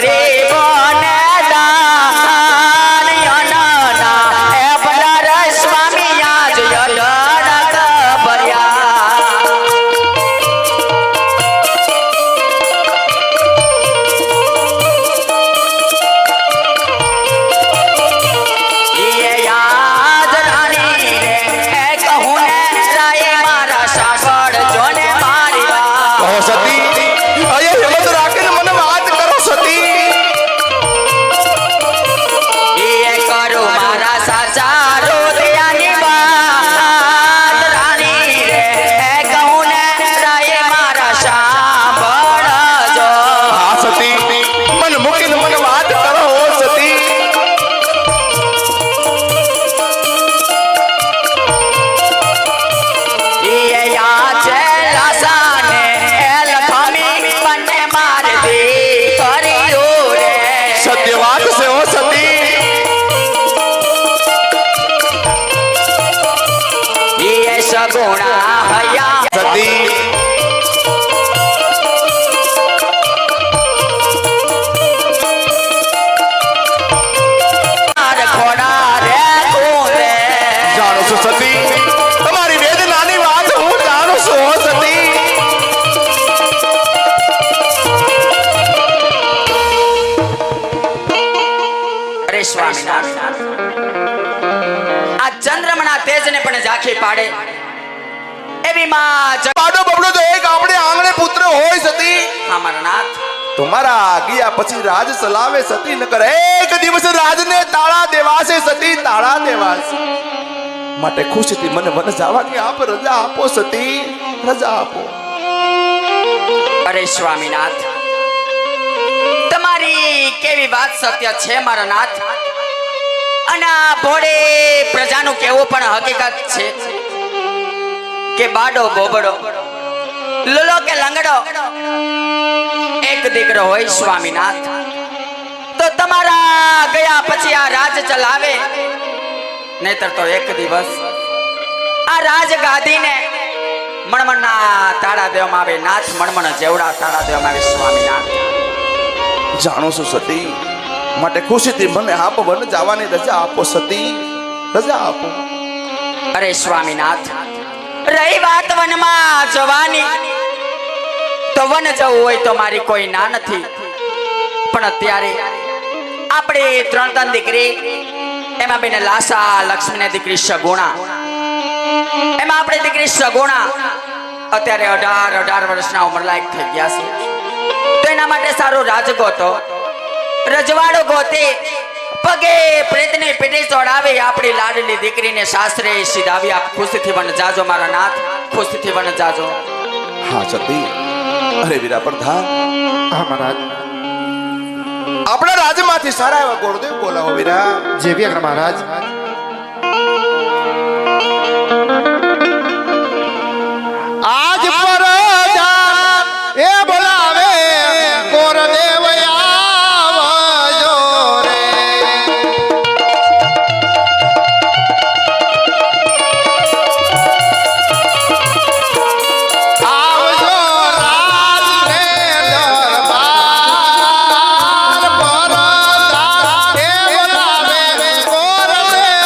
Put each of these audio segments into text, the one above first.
ગરીબો ને દાન યનના એ બધા સ્વામી આજ યડક ભર્યા એ યાદ રાણી રે એ કહું ને રાય મારા સાસડ જોને મારી વાત કહો સતી અહીંયા હિંમત રાખીને મને વાત કરો સતી એ કરું મારા સાચા રોદિયાની વાત રાણી રે એ કહું ને રાય મારા સાંભળજો હા સતી મને મૂકીને મને વાત કરો હો સતી એ યા છે લાસાને એ લખમી બંને મારે દીકરીઓ રે સત્ય વાત છે હો સતી એ સગુણા હયા સતી માર ખોડા રે કુંરે જાણો છો સતી તમારી વેદનાની વાત હું જાણું છું હો સતી અરે સ્વામિનારાયણ આ ચંદ્રમણા તેજને પણ ઝાંખી પાડે એવી માં પાડો બબડો તો એક આપણે આંગણે પુત્ર હોય સતી અમારા નાથ તમારા ગયા પછી રાજ ચલાવે સતી નકર એક દિવસ રાજને તાળા દેવાશે સતી તાળા દેવાશે માટે ખુશીથી મને વન જવાની આપ રજા આપો સતી રજા આપો અરે સ્વામિનાથ તમારી કેવી વાત સત્ય છે મારા નાથ અને આ ભોળે પ્રજાનું કેવું પણ હકીકત છે કે બાડો બોબડો લુલો કે લંગડો એક દીકરો હોય સ્વામિનાથ તો તમારા ગયા પછી આ રાજ ચલાવે નહીતર તો એક દિવસ આ રાજ ગાદીને મણમણના તાળા દેવામાં આવે નાથ મણમણ જેવડા તાળા દેવામાં આવે સ્વામિનાથ જાણો છો સતી માટે ખુશીથી મને આપો વન જવાની રજા આપો સતી રજા આપો અરે સ્વામિનાથ રહી વાત વનમાં જવાની તો વન જવું હોય તો મારી કોઈ ના નથી પણ અત્યારે આપણે ત્રણ દીકરી એમાં બેને લાસા લક્ષ્મીને દીકરી સગુણા એમાં આપણે દીકરી સગુણા અત્યારે 18 વર્ષના ઉંમરલાયક થઈ ગયા છે તો એના માટે સારો રાજગોતો રજવાડો ગોતે પગે પ્રેતને પેટે ચડાવે આપણી લાડલી દીકરીને સાસરે સીધાવી આપ ખુશીથી વન જાજો મારા નાથ ખુશીથી વન જાજો હા સતી અરે વીરા પ્રધાન હા મહારાજ આપણા રાજમાંથી સારા એવા ગોળદેવ બોલાવો વીરા જેવી આગળ મહારાજ આજ પર એ બોલાવે ગોરદેવ આવજો રે આવજો રાજને દરબાર પર એ બોલાવે ગોરદેવ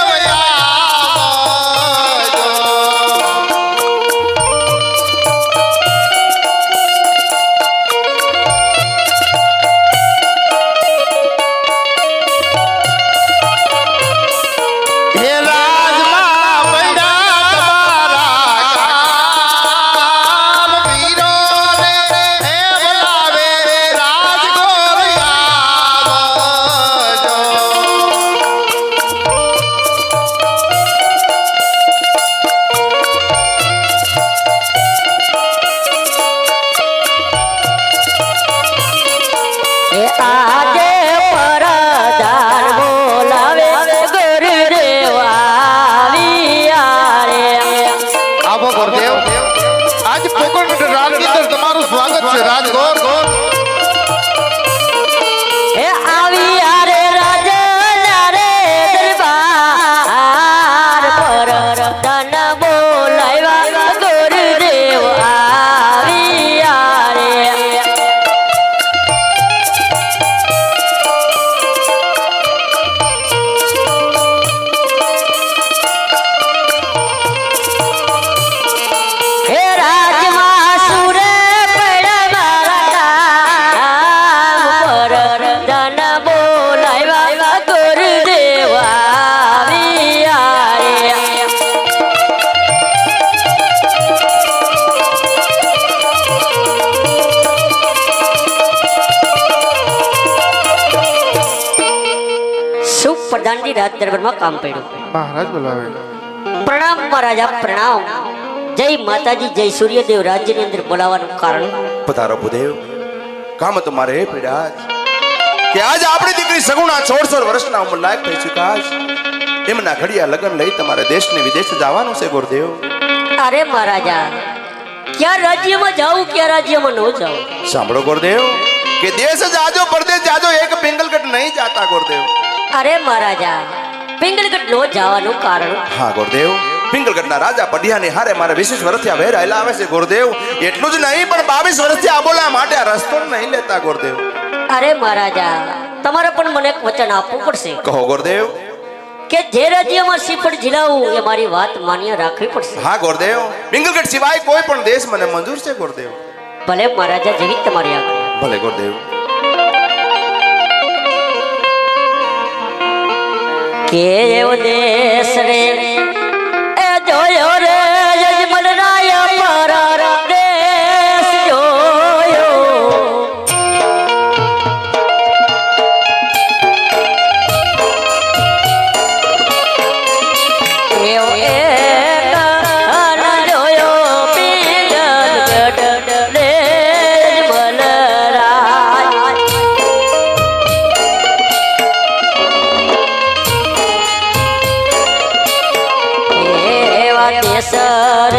પ્રધાનજી રાજ દરબારમાં કામ પડ્યું. મહારાજ બોલાવે. પ્રણામ મહારાજા, પ્રણામ. જય માતાજી, જય સૂર્યદેવ. રાજ્યની અંદર બોલાવાનું કારણ પધારો ભૂદેવ. કામ તમારે એ પીડા કે આજ આપણી દીકરી સગુણા 16 વર્ષના ઉંમર લાયક થઈ ચૂક્યા છે. એમના ઘડિયા લગ્ન લઈ તમારે દેશ ને વિદેશ જવાનું છે ગુરુદેવ. અરે મહારાજા, ક્યાં રાજ્યમાં જાઉં, ક્યાં રાજ્યમાં ન જાઉં? સાંભળો ગુરુદેવ કે દેશ જાજો પરદેશ જાજો, એક પિંગલગઢ નહીં જાતા ગુરુદેવ. અરે મહારાજા, પિંગલગઢ નો જવાનું કારણ હા ગુરુદેવ, પિંગલગઢના રાજા પઢિયાની હારે મારે 20 વર્ષથી વેર આયલા આવે છે ગુરુદેવ. એટલું જ નહીં પણ 22 વર્ષથી આબોલા માટે આ રસ્તો નહીં લેતા ગુરુદેવ. અરે મહારાજા, તમારે પણ મને એક વચન આપવું પડશે કહો ગુરુદેવ. કે જે રાજ્યમાં શ્રીફળ ઝીલાવું એ મારી વાત માન્ય રાખવી પડશે. હા ગુરુદેવ, પિંગલગઢ સિવાય કોઈ પણ દેશ મને મંજૂર છે ગુરુદેવ. ભલે મહારાજા, જેવી તમારી આજ્ઞા. ભલે ગુરુદેવ. કે એવો દેશ રે એ જોયો રે યજમન રાય પરાર દેશ જોયો. એવો એક અન જોયો પિંગલગઢ રે યજમન રાય. એવા કેસર